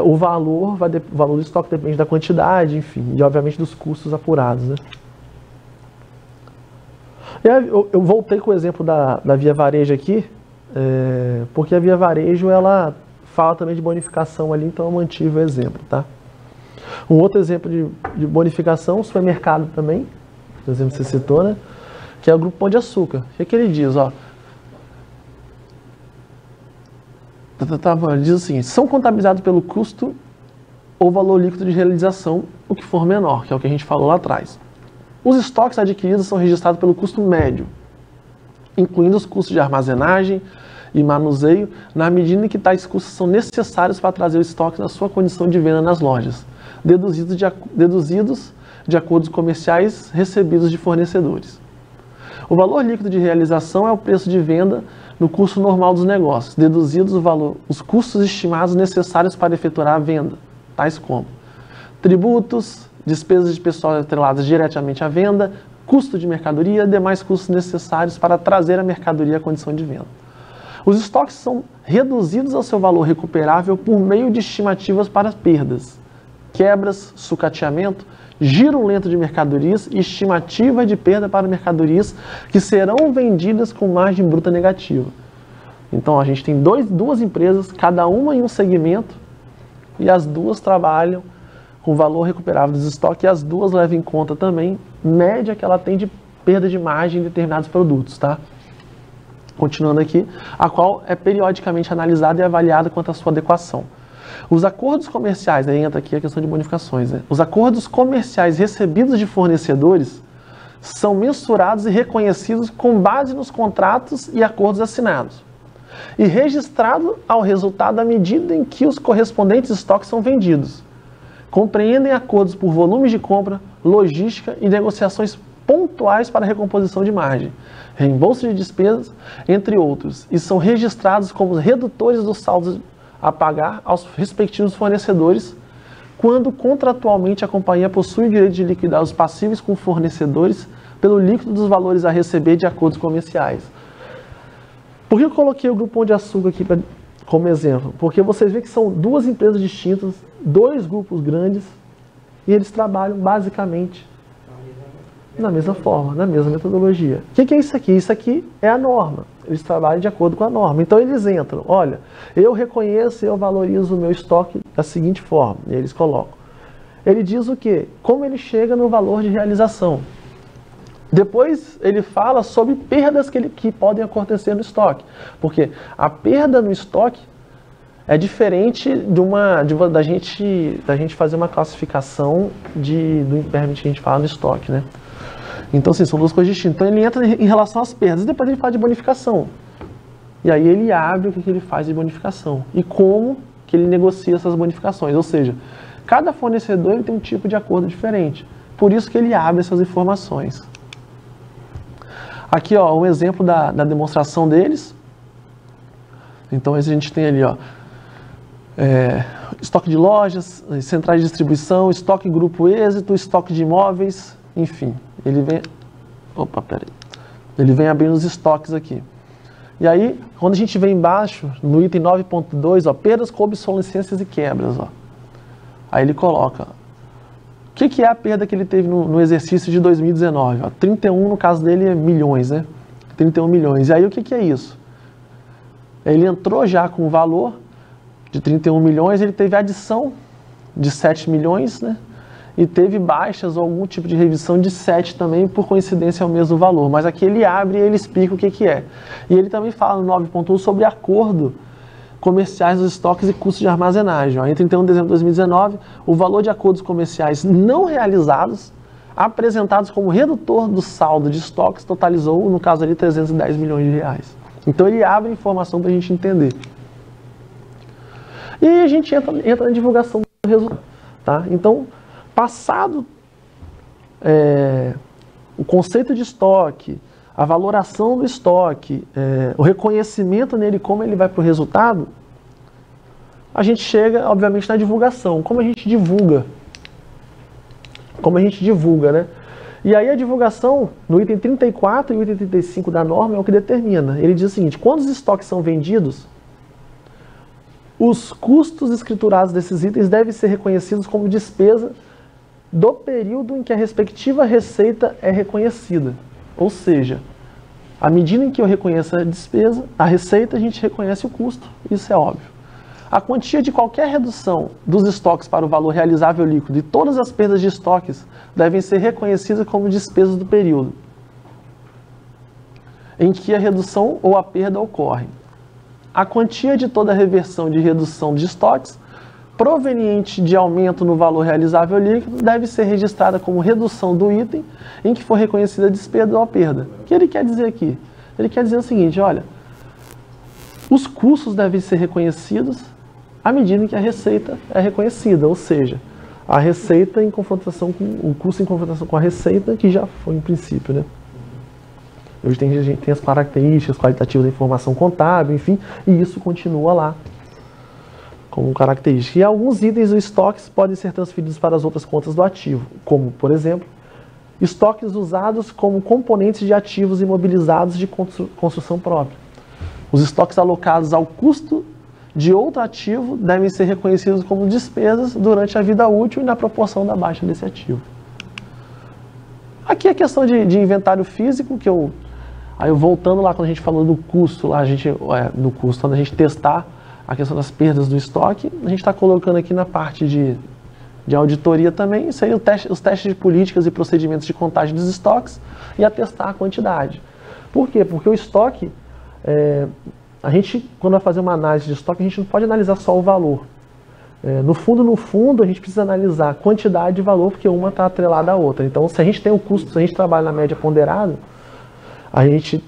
o valor do estoque depende da quantidade, enfim, e obviamente dos custos apurados, né? Eu voltei com o exemplo da Via Varejo aqui, porque a Via Varejo ela fala também de bonificação ali, então eu mantive o exemplo, tá? Um outro exemplo de bonificação, supermercado também, por exemplo que você citou, né? Que é o Grupo Pão de Açúcar. O que ele diz, ó? Ele diz assim, são contabilizados pelo custo ou valor líquido de realização, o que for menor, que é o que a gente falou lá atrás. Os estoques adquiridos são registrados pelo custo médio, incluindo os custos de armazenagem e manuseio, na medida em que tais custos são necessários para trazer o estoque na sua condição de venda nas lojas, deduzidos de acordos comerciais recebidos de fornecedores. O valor líquido de realização é o preço de venda no custo normal dos negócios, deduzidos os custos estimados necessários para efetuar a venda, tais como tributos, despesas de pessoal atreladas diretamente à venda, custo de mercadoria e demais custos necessários para trazer a mercadoria à condição de venda. Os estoques são reduzidos ao seu valor recuperável por meio de estimativas para perdas, quebras, sucateamento giro lento de mercadorias e estimativa de perda para mercadorias que serão vendidas com margem bruta negativa. Então a gente tem duas empresas, cada uma em um segmento, e as duas trabalham com o valor recuperável dos estoques, e as duas levam em conta também média que ela tem de perda de margem em determinados produtos, tá? Continuando aqui, a qual é periodicamente analisada e avaliada quanto à sua adequação. Os acordos comerciais, aí entra aqui a questão de bonificações, né? Os acordos comerciais recebidos de fornecedores são mensurados e reconhecidos com base nos contratos e acordos assinados, e registrado ao resultado à medida em que os correspondentes estoques são vendidos. Compreendem acordos por volumes de compra, logística e negociações pontuais para recomposição de margem, reembolso de despesas, entre outros, e são registrados como redutores dos saldos a pagar aos respectivos fornecedores, quando contratualmente a companhia possui o direito de liquidar os passíveis com fornecedores pelo líquido dos valores a receber de acordos comerciais. Por que eu coloquei o Grupo Pão de Açúcar aqui como exemplo? Porque vocês veem que são duas empresas distintas, dois grupos grandes, e eles trabalham basicamente na mesma forma, na mesma metodologia. O que é isso aqui? Isso aqui é a norma. Eles trabalham de acordo com a norma. Então eles entram, olha, eu reconheço e eu valorizo o meu estoque da seguinte forma. E eles colocam. Ele diz o quê? Como ele chega no valor de realização. Depois ele fala sobre perdas que podem acontecer no estoque. Porque a perda no estoque é diferente da gente fazer uma classificação do impairment que a gente fala no estoque, né? Então, assim, são duas coisas distintas. Então, ele entra em relação às perdas. E depois ele fala de bonificação. E aí ele abre o que ele faz de bonificação. E como que ele negocia essas bonificações. Ou seja, cada fornecedor ele tem um tipo de acordo diferente. Por isso que ele abre essas informações. Aqui, ó, um exemplo da demonstração deles. Então, a gente tem ali, ó, estoque de lojas, centrais de distribuição, estoque grupo êxito, estoque de imóveis, enfim. Ele vem abrindo os estoques aqui. E aí, quando a gente vem embaixo, no item 9.2, ó, perdas com obsolescências e quebras, ó. Aí ele coloca, ó, o que é a perda que ele teve no exercício de 2019? Ó, 31, no caso dele, é milhões, né? 31 milhões. E aí, o que é isso? Ele entrou já com o valor de 31 milhões, ele teve adição de 7 milhões, né? E teve baixas ou algum tipo de revisão de 7 também, por coincidência é o mesmo valor. Mas aqui ele abre e ele explica o que é. E ele também fala no 9.1 sobre acordo comerciais dos estoques e custos de armazenagem. Ó, em 31 de dezembro de 2019, o valor de acordos comerciais não realizados, apresentados como redutor do saldo de estoques, totalizou, no caso ali, 310 milhões de reais. Então ele abre informação para a gente entender. E aí a gente entra na divulgação do resultado. Tá? Então, passado o conceito de estoque, a valoração do estoque, o reconhecimento nele, como ele vai para o resultado, a gente chega, obviamente, na divulgação. Como a gente divulga? Como a gente divulga, né? E aí a divulgação, no item 34 e item 35 da norma, é o que determina. Ele diz o seguinte, quando os estoques são vendidos, os custos escriturados desses itens devem ser reconhecidos como despesa do período em que a respectiva receita é reconhecida. Ou seja, à medida em que eu reconheço a despesa, a receita, a gente reconhece o custo, isso é óbvio. A quantia de qualquer redução dos estoques para o valor realizável líquido e todas as perdas de estoques devem ser reconhecidas como despesas do período em que a redução ou a perda ocorrem. A quantia de toda a reversão de redução de estoques proveniente de aumento no valor realizável líquido deve ser registrada como redução do item em que for reconhecida a despesa ou a perda. O que ele quer dizer aqui? Ele quer dizer o seguinte, olha, os custos devem ser reconhecidos à medida em que a receita é reconhecida, ou seja, a receita em confrontação com o custo em confrontação com a receita, que já foi em princípio, né? Hoje a gente tem as características qualitativas da informação contábil, enfim, e isso continua lá como característica. E alguns itens ou estoques podem ser transferidos para as outras contas do ativo, como, por exemplo, estoques usados como componentes de ativos imobilizados de construção própria. Os estoques alocados ao custo de outro ativo devem ser reconhecidos como despesas durante a vida útil e na proporção da baixa desse ativo. Aqui é questão de inventário físico, que aí voltando lá, quando a gente falou do custo, lá do custo, quando a gente testar a questão das perdas do estoque, a gente está colocando aqui na parte de auditoria também, isso aí os testes de políticas e procedimentos de contagem dos estoques e atestar a quantidade. Por quê? Porque o estoque, a gente, quando vai fazer uma análise de estoque, a gente não pode analisar só o valor. No fundo, a gente precisa analisar quantidade e valor, porque uma está atrelada à outra. Então, se a gente tem o custo, se a gente trabalha na média ponderada, a gente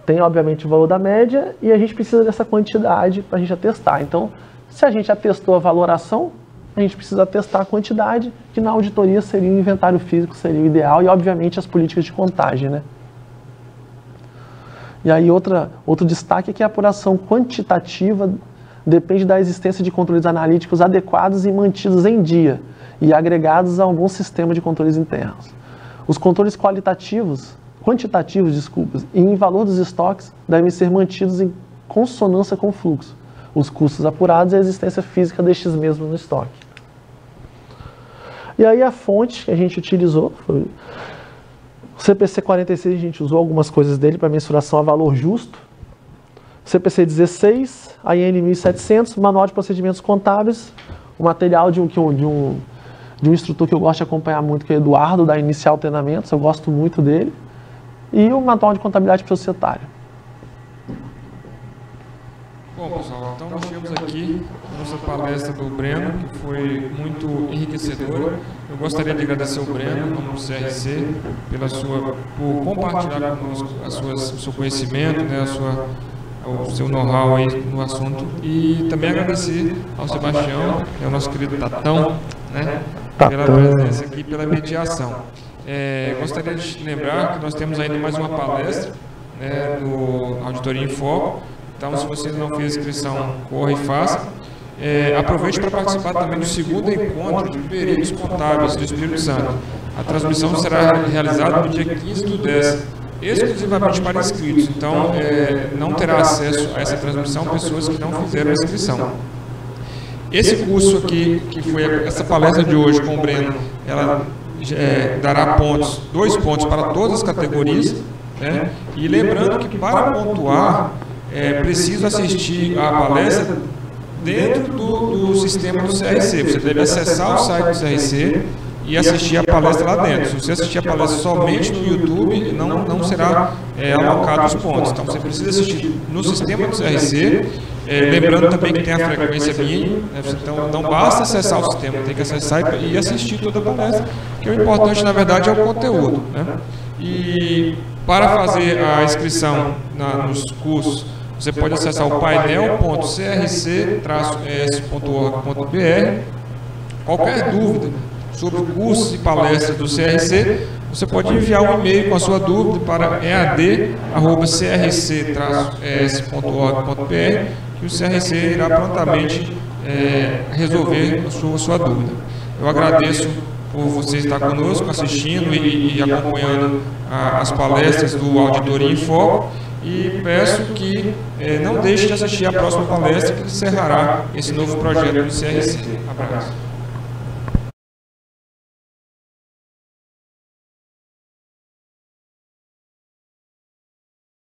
tem, obviamente, o valor da média e a gente precisa dessa quantidade para a gente atestar. Então, se a gente atestou a valoração, a gente precisa atestar a quantidade, que na auditoria seria o inventário físico, seria o ideal, e, obviamente, as políticas de contagem, né? E aí, outro destaque é que a apuração quantitativa depende da existência de controles analíticos adequados e mantidos em dia e agregados a algum sistema de controles internos. Os controles quantitativos, e em valor dos estoques devem ser mantidos em consonância com o fluxo, os custos apurados e a existência física destes mesmos no estoque. E aí a fonte que a gente utilizou foi o CPC 46, a gente usou algumas coisas dele para mensuração a valor justo. CPC 16, AIN 1700, Manual de Procedimentos Contábeis, o material de um instrutor que eu gosto de acompanhar muito, que é o Eduardo, da Inicial Treinamentos, eu gosto muito dele, e o Manual de Contabilidade Societária. Bom, pessoal, então nós chegamos aqui na nossa palestra do Breno, que foi muito enriquecedora. Eu gostaria de agradecer ao Breno, no nome do CRC, por compartilhar conosco o seu conhecimento, né, o seu know-how aí no assunto, e também agradecer ao Sebastião, que é o nosso querido Tatão, né, pela presença aqui, pela mediação. Gostaria de lembrar que nós temos ainda mais uma palestra, né, no Auditoria em Foco. Então, se você não fez inscrição, corra e faça. Aproveite para participar também do segundo encontro de peritos contábeis do Espírito Santo. A transmissão será realizada no dia 15/10, exclusivamente para inscritos. Então, não terá acesso a essa transmissão pessoas que não fizeram a inscrição. Esse curso aqui, que foi essa palestra de hoje com o Breno, ela dará 2 pontos para todas as categorias, né? E lembrando que para pontuar, preciso assistir a palestra dentro do sistema do CRC. Você deve acessar o site do CRC e assistir a palestra lá dentro. Se você assistir a palestra somente no YouTube, não será alocado os pontos. Então, você precisa assistir no sistema do CRC, lembrando também que tem a frequência mínima, né? Então, não basta acessar o sistema, tem que acessar e assistir toda a palestra, que o importante, na verdade, é o conteúdo, né? E para fazer a inscrição nos cursos, você pode acessar o painel.crc-es.org.br. Qualquer dúvida sobre cursos e palestras do CRC, você pode enviar um e-mail com a sua dúvida para ead@crc-es.org.br, que o CRC irá prontamente resolver a sua dúvida. Eu agradeço por você estar conosco, assistindo e acompanhando as palestras do Auditoria em Foco, e peço que não deixe de assistir a próxima palestra, que encerrará esse novo projeto do CRC. Abraço.